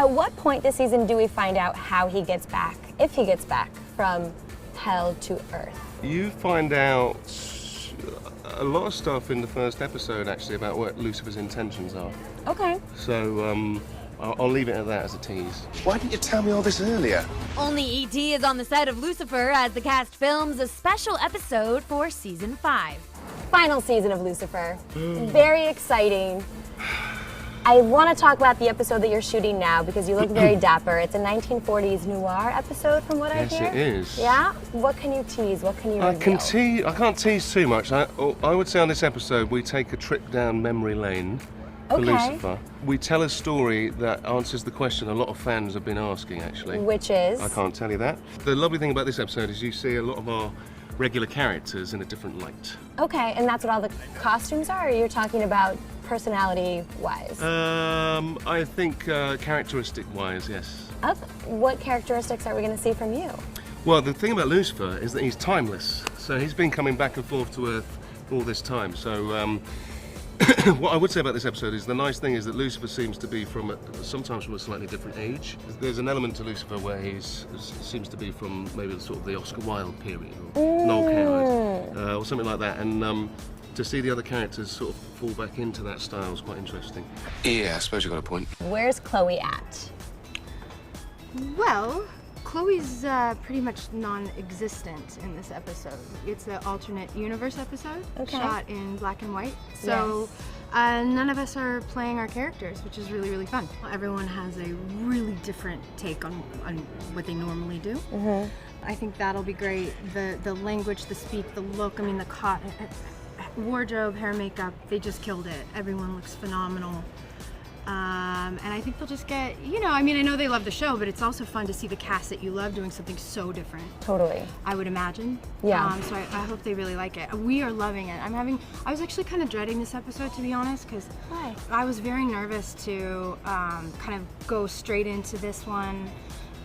At what point this season do we find out how he gets back, if he gets back, from hell to earth? You find out a lot of stuff in the first episode, actually, about what Lucifer's intentions are. Okay. So, I'll leave it at that as a tease. Why didn't you tell me all this earlier? Only E.T. is on the set of Lucifer as the cast films a special episode for season 5. Final season of Lucifer. Very exciting. I want to talk about the episode that you're shooting now because you look very dapper. It's a 1940s noir episode from what I hear. Yes, it is. Yeah? What can you tease? What can you reveal? I can't tease too much. I would say on this episode we take a trip down memory lane for Lucifer. We tell a story that answers the question a lot of fans have been asking, actually. Which is? I can't tell you that. The lovely thing about this episode is you see a lot of our regular characters in a different light. Okay, and that's what all the costumes are, or you're talking about personality-wise? I think characteristic-wise, yes. What characteristics are we going to see from you? Well, the thing about Lucifer is that he's timeless. So he's been coming back and forth to Earth all this time. So what I would say about this episode is the nice thing is that Lucifer seems to be sometimes from a slightly different age. There's an element to Lucifer where he seems to be from maybe sort of the Oscar Wilde period, or Noel Coward, or something like that. And to see the other characters sort of fall back into that style is quite interesting. Yeah, I suppose you got a point. Where's Chloe at? Well, Chloe's pretty much non-existent in this episode. It's an alternate universe episode, shot in black and white. So none of us are playing our characters, which is really, really fun. Everyone has a really different take on what they normally do. I think that'll be great. The language, the speak, the look, I mean, the wardrobe, hair, makeup, they just killed it. Everyone looks phenomenal. And I think they'll just get, I mean, I know they love the show, but it's also fun to see the cast that you love doing something so different. Totally. I would imagine. Yeah. So I hope they really like it. We are loving it. I was actually kind of dreading this episode, to be honest, because I was very nervous to kind of go straight into this one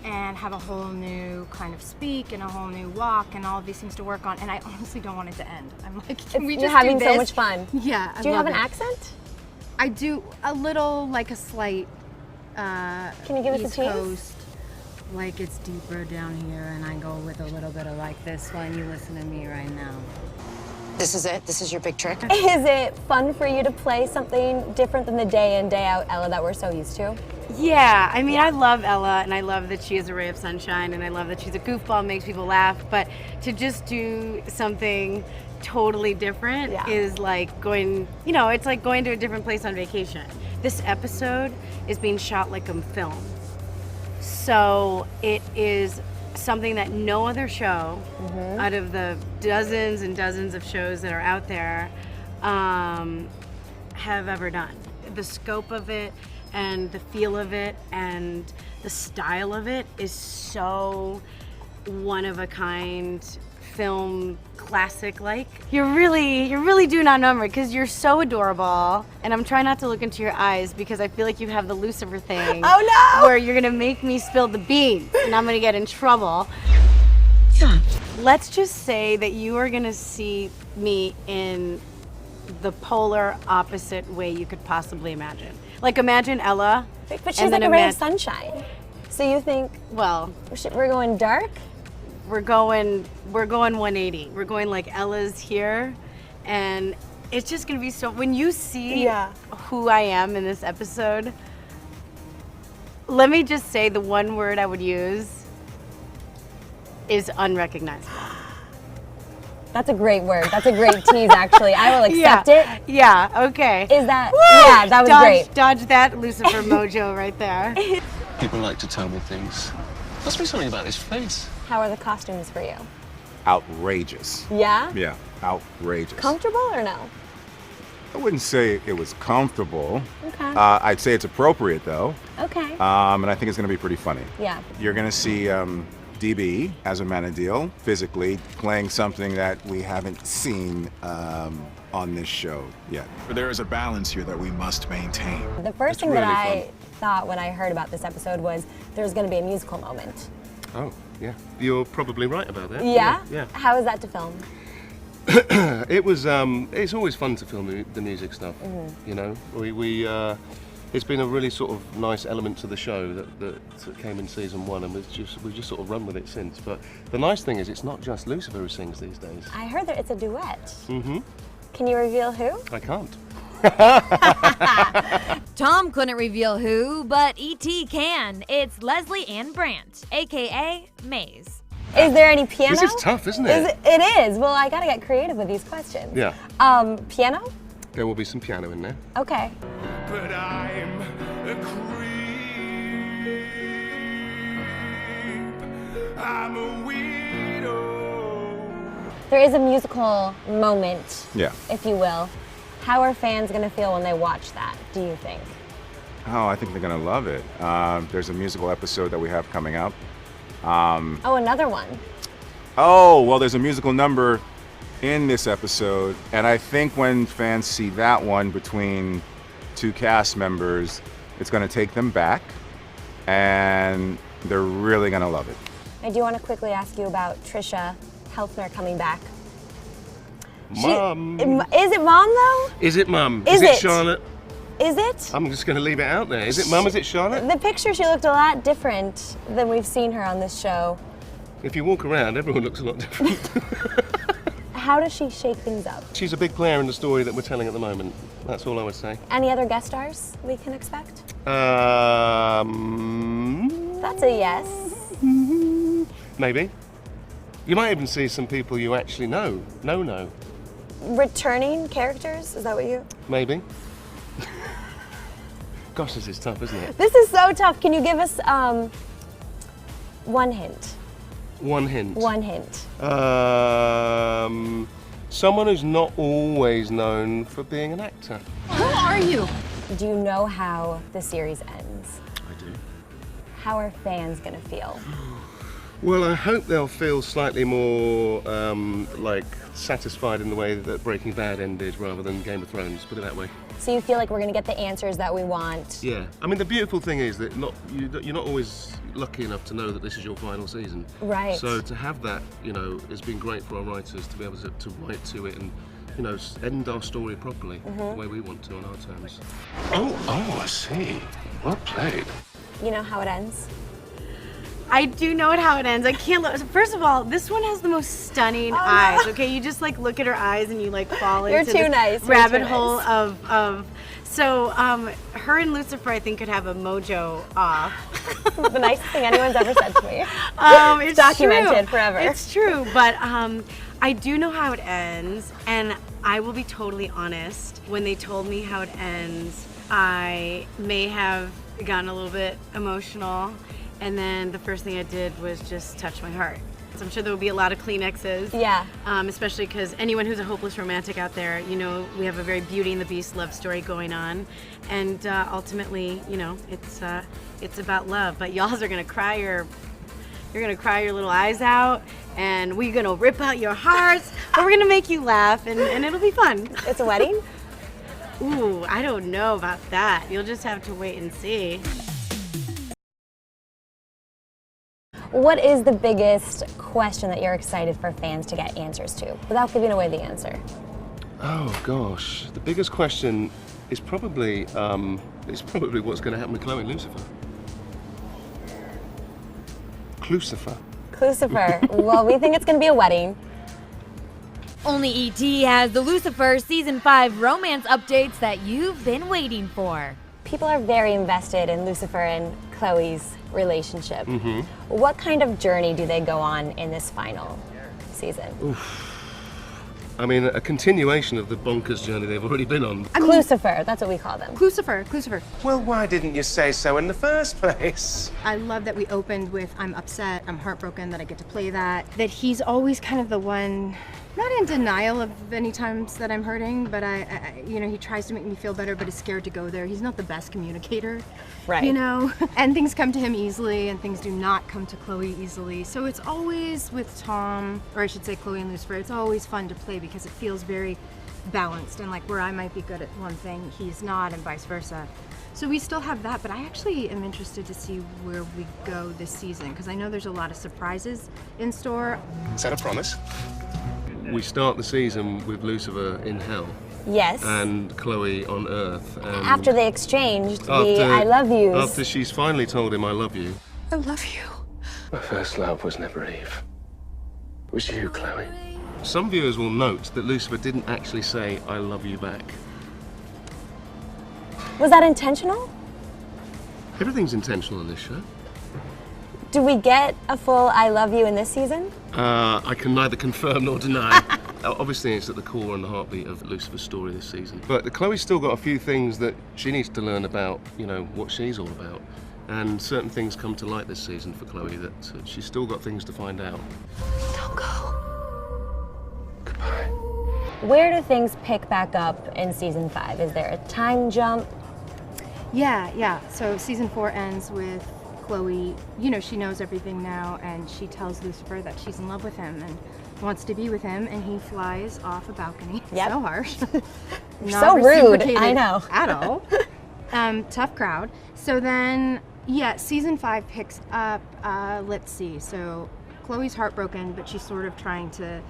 and have a whole new kind of speak and a whole new walk and all of these things to work on, and I honestly don't want it to end. I'm like, can we just You're having do this? so much fun. Yeah, Do you have an accent? I do a little, like a slight Can you give us East a tease? Coast, like it's deeper down here, and I go with a little bit of like this one. You listen to me right now. This is it? This is your big trick? Is it fun for you to play something different than the day in, day out Ella that we're so used to? Yeah, I mean, I love Ella, and I love that she is a ray of sunshine, and I love that she's a goofball and makes people laugh, but to just do something totally different is like going, it's like going to a different place on vacation. This episode is being shot like a film. So it is something that no other show out of the dozens and dozens of shows that are out there have ever done. The scope of it and the feel of it and the style of it is so one of a kind film classic like. You're really doing outnumbered because you're so adorable, and I'm trying not to look into your eyes because I feel like you have the Lucifer thing. Oh no! Where you're gonna make me spill the beans and I'm gonna get in trouble. Let's just say that you are gonna see me in the polar opposite way you could possibly imagine. Like imagine Ella. But she's like a ray of sunshine. So you think, well, we're going dark? We're going 180. We're going like Ella's here, and it's just gonna be so. When you see who I am in this episode, let me just say the one word I would use is unrecognizable. That's a great word. That's a great tease, actually. I will accept it. Yeah. Okay. Is that? Woo! Yeah, that was great. Dodge that Lucifer mojo right there. People like to tell me things. Must be something about his face. How are the costumes for you? Outrageous. Yeah? Yeah, outrageous. Comfortable or no? I wouldn't say it was comfortable. Okay. I'd say it's appropriate though. Okay. And I think it's gonna be pretty funny. Yeah. You're gonna see DB as a man of deal, physically playing something that we haven't seen on this show yet. But there is a balance here that we must maintain. The first It's thing really that I fun. thought when I heard about this episode was there's going to be a musical moment. Oh, yeah. You're probably right about that. Yeah? Yeah. How is that to film? It was, it's always fun to film the music stuff, you know? it's been a really sort of nice element to the show that came in season 1, and we've just sort of run with it since. But the nice thing is, it's not just Lucifer who sings these days. I heard that it's a duet. Mm-hmm. Can you reveal who? I can't. Tom couldn't reveal who, but E.T. can. It's Leslie Ann Brandt, aka Maze. Is there any piano? This is tough, isn't it? It is. Well, I gotta get creative with these questions. Yeah. Piano? There will be some piano in there. Okay. But I'm a creep. I'm a weirdo. There is a musical moment, Yeah. if you will. How are fans gonna feel when they watch that, do you think? Oh, I think they're gonna love it. There's a musical episode that we have coming up. Oh, another one. Oh, well, there's a musical number in this episode, and I think when fans see that one between 2 cast members, it's gonna take them back, and they're really gonna love it. I do want to quickly ask you about Trisha Helfner coming back. Mum. Is it Mom, though? Is it Mum? Is it it? Charlotte? Is it? I'm just going to leave it out there. Is it Mum? Is it Charlotte? The picture, she looked a lot different than we've seen her on this show. If you walk around, everyone looks a lot different. How does she shake things up? She's a big player in the story that we're telling at the moment. That's all I would say. Any other guest stars we can expect? That's a yes. Maybe. You might even see some people you actually know. No. Returning characters? Is that what you? Maybe. Gosh, this is tough, isn't it? This is so tough. Can you give us one hint? One hint. One hint. Someone who's not always known for being an actor. Who are you? Do you know how the series ends? I do. How are fans gonna feel? Well, I hope they'll feel slightly more like satisfied in the way that Breaking Bad ended rather than Game of Thrones, put it that way. So you feel like we're gonna get the answers that we want? Yeah. I mean, the beautiful thing is that you're not always lucky enough to know that this is your final season. Right. So to have that, has been great for our writers to be able to write to it and, end our story properly the way we want to on our terms. Oh, I see. Well played. You know how it ends? I do know how it ends. I can't look. First of all, this one has the most stunning eyes. Okay, you just like look at her eyes and you like fall You're into too this nice. You're rabbit too hole nice. of. So her and Lucifer, I think, could have a mojo off. The nicest thing anyone's ever said to me. It's documented true. forever. It's true, but I do know how it ends, and I will be totally honest. When they told me how it ends, I may have gotten a little bit emotional. And then the first thing I did was just touch my heart. So I'm sure there will be a lot of Kleenexes. Yeah. Especially because anyone who's a hopeless romantic out there, we have a very Beauty and the Beast love story going on. And ultimately, it's about love. But y'all are gonna cry you're gonna cry your little eyes out, and we're gonna rip out your hearts, but we're gonna make you laugh, and it'll be fun. It's a wedding? Ooh, I don't know about that. You'll just have to wait and see. What is the biggest question that you're excited for fans to get answers to, without giving away the answer? Oh gosh, the biggest question is probably what's going to happen with Chloe and Lucifer. Lucifer. Well, we think it's going to be a wedding. Only E.T. has the Lucifer Season 5 romance updates that you've been waiting for. People are very invested in Lucifer and Chloe's relationship. What kind of journey do they go on in this final season? Oof. I mean, a continuation of the bonkers journey they've already been on. Lucifer, that's what we call them. Lucifer. Well, why didn't you say so in the first place? I love that we opened with I'm upset, I'm heartbroken that I get to play that. That he's always kind of the one, not in denial of any times that I'm hurting, but he tries to make me feel better, but is scared to go there. He's not the best communicator, right? And things come to him easily, and things do not come to Chloe easily. So it's always with Tom, or I should say Chloe and Lucifer, it's always fun to play because it feels very balanced, and like where I might be good at one thing, he's not, and vice versa. So we still have that, but I actually am interested to see where we go this season, because I know there's a lot of surprises in store. Is that a promise? We start the season with Lucifer in hell, Yes. and Chloe on Earth. And After they exchanged the I love yous. After she's finally told him I love you. I love you. My first love was never Eve. It was you, Chloe. Some viewers will note that Lucifer didn't actually say I love you back. Was that intentional? Everything's intentional in this show. Do we get a full I love you in this season? I can neither confirm nor deny. Obviously, it's at the core and the heartbeat of Lucifer's story this season. But Chloe's still got a few things that she needs to learn about, you know, what she's all about. And certain things come to light this season for Chloe that she's still got things to find out. Don't go. Goodbye. Where do things pick back up in season 5? Is there a time jump? Yeah. So season 4 ends with Chloe, you know, she knows everything now, and she tells Lucifer that she's in love with him and wants to be with him, and he flies off a balcony. Yep. So harsh. Not So rude, reciprocated I know. At all. Tough crowd. So then, yeah, season 5 picks up, let's see, so Chloe's heartbroken, but she's sort of trying to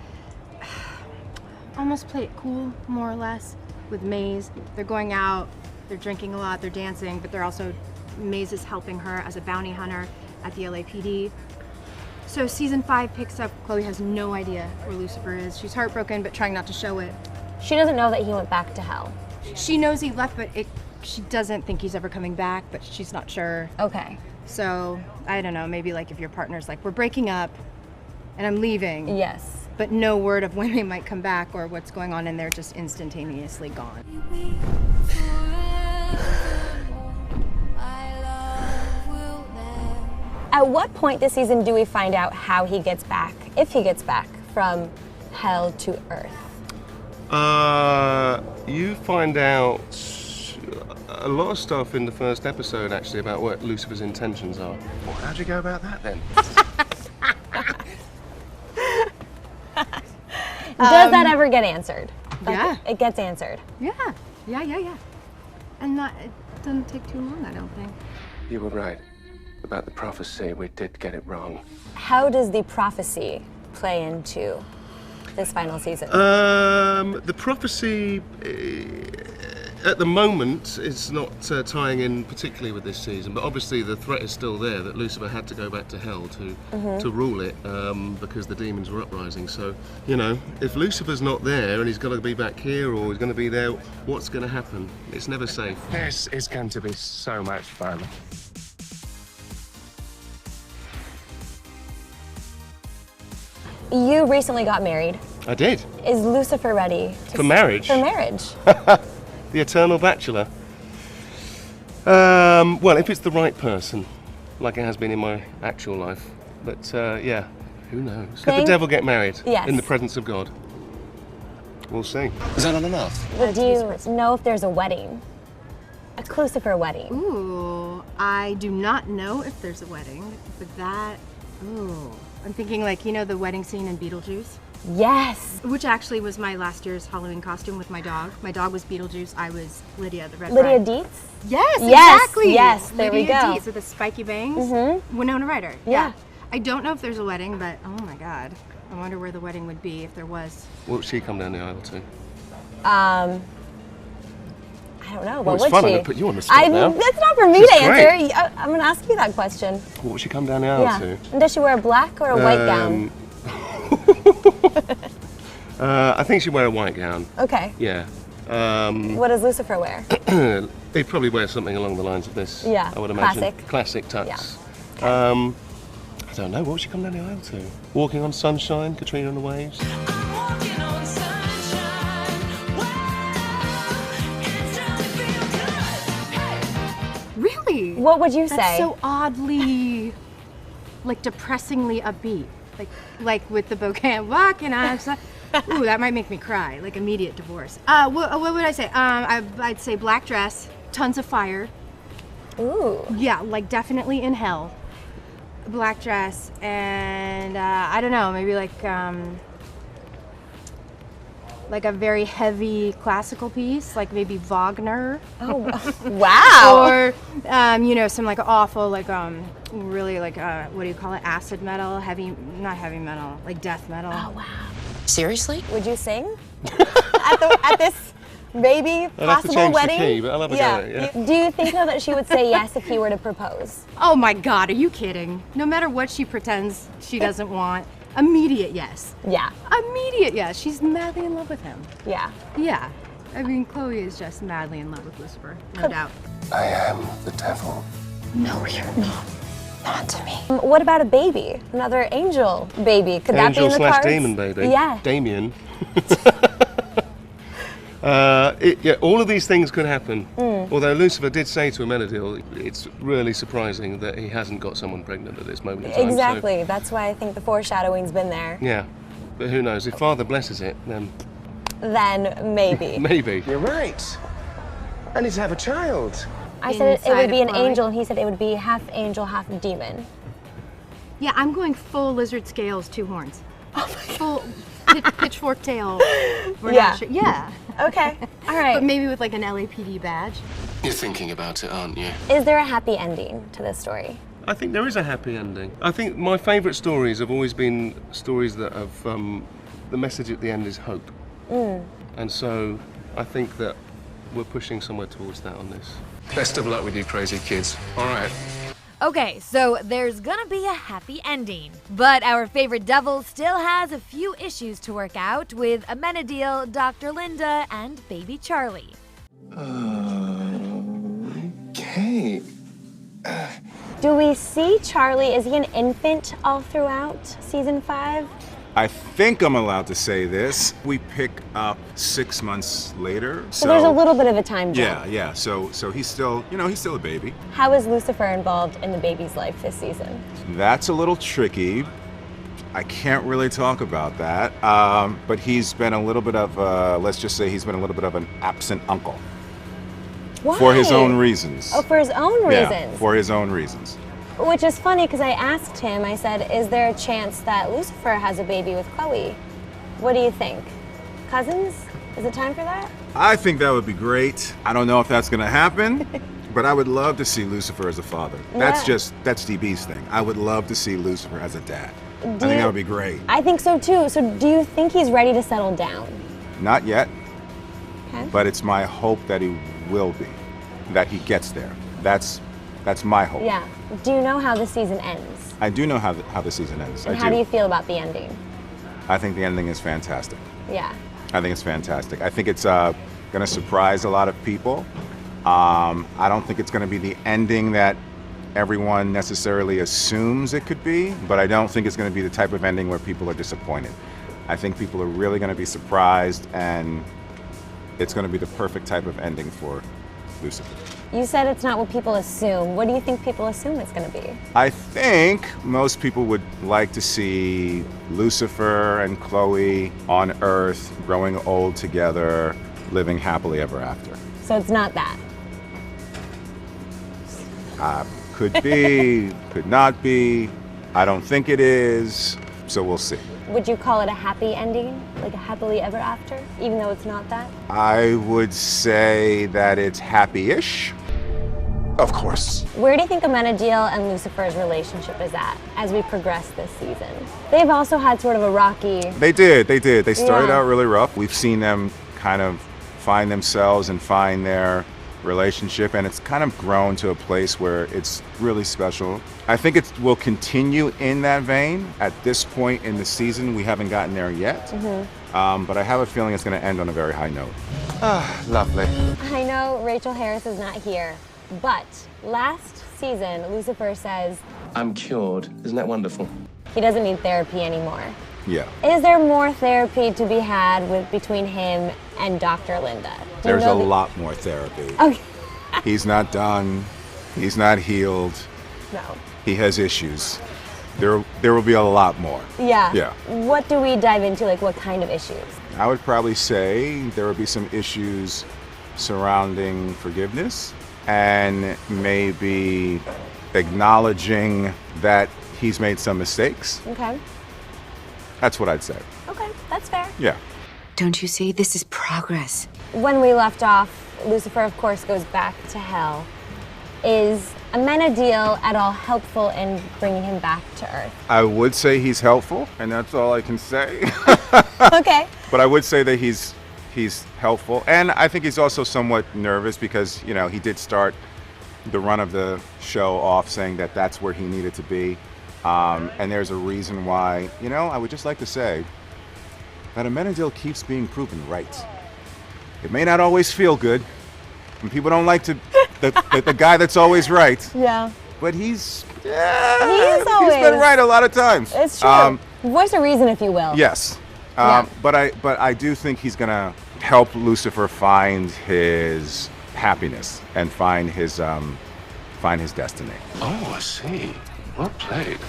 almost play it cool, more or less, with Maze. They're going out, they're drinking a lot, they're dancing, but they're also, Maze is helping her as a bounty hunter at the LAPD. So season 5 picks up, Chloe has no idea where Lucifer is. She's heartbroken, but trying not to show it. She doesn't know that he went back to hell. She knows he left, but she doesn't think he's ever coming back, but she's not sure. Okay. So, I don't know, maybe like if your partner's like, we're breaking up and I'm leaving. Yes. But no word of when they might come back or what's going on, and they're just instantaneously gone. At what point this season do we find out how he gets back, if he gets back, from hell to Earth? You find out a lot of stuff in the first episode, actually, about what Lucifer's intentions are. Well, how'd you go about that then? Does that ever get answered? Like, Yeah. It gets answered. Yeah. And it doesn't take too long, I don't think. You were right about the prophecy. We did get it wrong. How does the prophecy play into this final season? The prophecy, at the moment, is not tying in particularly with this season, but obviously the threat is still there that Lucifer had to go back to hell to rule it because the demons were uprising. So, you know, if Lucifer's not there and he's going to be back here or he's going to be there, what's going to happen? It's never safe. This is going to be so much fun. You recently got married. I did. Is Lucifer ready For marriage? For marriage. The eternal bachelor. Well, if it's the right person, like it has been in my actual life. But yeah, who knows? Could the devil get married Yes. in the presence of God? We'll see. Is that not enough? But do you know if there's a wedding? A Lucifer wedding? Ooh, I do not know if there's a wedding, but that, ooh. I'm thinking like, you know, the wedding scene in Beetlejuice? Yes. Which actually was my last year's Halloween costume with my dog. My dog was Beetlejuice, I was Lydia, the red Lydia bride. Dietz? Yes, Yes, exactly. yes, there we Lydia go. Dietz with the spiky bangs. Winona Ryder. Yeah. I don't know if there's a wedding, but oh my God. I wonder where the wedding would be if there was. What would she come down the aisle to? I don't know. Well, What it's would fun. she? I'm going to put you on the spot now. That's not for me This to is great. answer. I'm going to ask you that question. What would she come down the aisle Yeah. to? And does she wear a black or a white gown? I think she'd wear a white gown. Okay. Yeah. What does Lucifer wear? They'd probably wear something along the lines of this. Yeah, I would imagine. classic. Classic tux. I don't know. What would she come down the aisle to? Walking on sunshine, Katrina and the Waves. Really? What would you That's say? so oddly, like depressingly upbeat. Like with the bouquet walking on. Ooh, that might make me cry. Like immediate divorce. What would I say? I'd say black dress, tons of fire. Ooh. Yeah, like definitely in hell. Black dress, and I don't know, maybe like a very heavy classical piece, like maybe Wagner. Oh, wow. Or you know, some like awful, like really like what do you call it? Acid metal, not heavy metal, like death metal. Oh, wow. Seriously? Would you sing at this Maybe I'd have to possible change wedding. the key, but I'll have a go at it, yeah. Do you think though that she would say yes if he were to propose? Oh my God, are you kidding? No matter what she pretends she doesn't want, immediate yes. Yeah. Immediate yes. She's madly in love with him. Yeah. Yeah. I mean, Chloe is just madly in love with Lucifer, no doubt. I am the devil. No, you're not. Not to me. What about a baby? Another angel baby? Could that be in the cards? Angel/demon baby. Yeah. Damien. All of these things could happen. Although Lucifer did say to Amenadiel, it's really surprising that he hasn't got someone pregnant at this moment in time. Exactly. That's why I think the foreshadowing's been there. Yeah, but who knows? If Father blesses it, then Then maybe. You're right. I need to have a child. I said it would be an Chloe. angel, and he said it would be half angel, half demon. Yeah, I'm going full lizard scales, 2 horns. Oh my full pitchfork tail. We're Yeah. not sure. Yeah. Okay. All right. But maybe with like an LAPD badge. You're thinking about it, aren't you? Is there a happy ending to this story? I think there is a happy ending. I think my favourite stories have always been stories that have the message at the end is hope. And so I think that we're pushing somewhere towards that on this. Best of luck with you crazy kids. All right. Okay, so there's gonna be a happy ending. But our favorite devil still has a few issues to work out with Amenadiel, Dr. Linda, and baby Charlie. Okay. Do we see Charlie? Is he an infant all throughout season 5? I think I'm allowed to say this. We pick up 6 months later. So there's a little bit of a time jump. Yeah. So he's still, he's still a baby. How is Lucifer involved in the baby's life this season? That's a little tricky. I can't really talk about that. But he's been a little bit of, let's just say he's been a little bit of an absent uncle. Why? For his own reasons. Oh, for his own reasons? Yeah, for his own reasons. Which is funny because I asked him, I said, is there a chance that Lucifer has a baby with Chloe? What do you think? Cousins? Is it time for that? I think that would be great. I don't know if that's gonna happen, but I would love to see Lucifer as a father. That's DB's thing. I would love to see Lucifer as a dad. I think that would be great. I think so too. So do you think he's ready to settle down? Not yet, Okay. but it's my hope that he will be, that he gets there. That's my hope. Yeah. Do you know how the season ends? I do know how the season ends. And how do you feel about the ending? I think the ending is fantastic. Yeah. I think it's fantastic. I think it's going to surprise a lot of people. I don't think it's going to be the ending that everyone necessarily assumes it could be, but I don't think it's going to be the type of ending where people are disappointed. I think people are really going to be surprised, and it's going to be the perfect type of ending for Lucifer. You said it's not what people assume. What do you think people assume it's going to be? I think most people would like to see Lucifer and Chloe on Earth, growing old together, living happily ever after. So it's not that? Could be, could not be. I don't think it is, so we'll see. Would you call it a happy ending? Like a happily ever after, even though it's not that? I would say that it's happy-ish. Of course. Where do you think Amenadiel and Lucifer's relationship is at as we progress this season? They've also had sort of a rocky... They did. They started out really rough. We've seen them kind of find themselves and find their relationship, and it's kind of grown to a place where it's really special. I think it will continue in that vein. At this point in the season, we haven't gotten there yet, but I have a feeling it's going to end on a very high note. Ah, lovely. I know Rachel Harris is not here, but last season, Lucifer says I'm cured. Isn't that wonderful? he doesn't need therapy anymore. Yeah. Is there more therapy to be had between him and Dr. Linda? Do you There's know a that- lot more therapy. Okay. He's not done. He's not healed. No. He has issues. There will be a lot more. Yeah. Yeah. What do we dive into? Like, what kind of issues? I would probably say there will be some issues surrounding forgiveness and maybe acknowledging that he's made some mistakes. Okay. That's what I'd say. Okay, that's fair. Yeah. Don't you see? This is progress. When we left off, Lucifer, of course, goes back to hell. Is Amenadiel at all helpful in bringing him back to Earth? I would say he's helpful, and that's all I can say. Okay. But I would say that he's he's helpful, and I think he's also somewhat nervous because, you know, he did start the run of the show off saying that that's where he needed to be. And there's a reason why, you know, I would just like to say that Amenadiel keeps being proven right. It may not always feel good, and people don't like to the guy that's always right. Yeah. But he's He's always been right a lot of times. It's true. Voice of reason, if you will. Yes. But I do think he's gonna help Lucifer find his happiness and find his destiny. Oh, I see. Well played.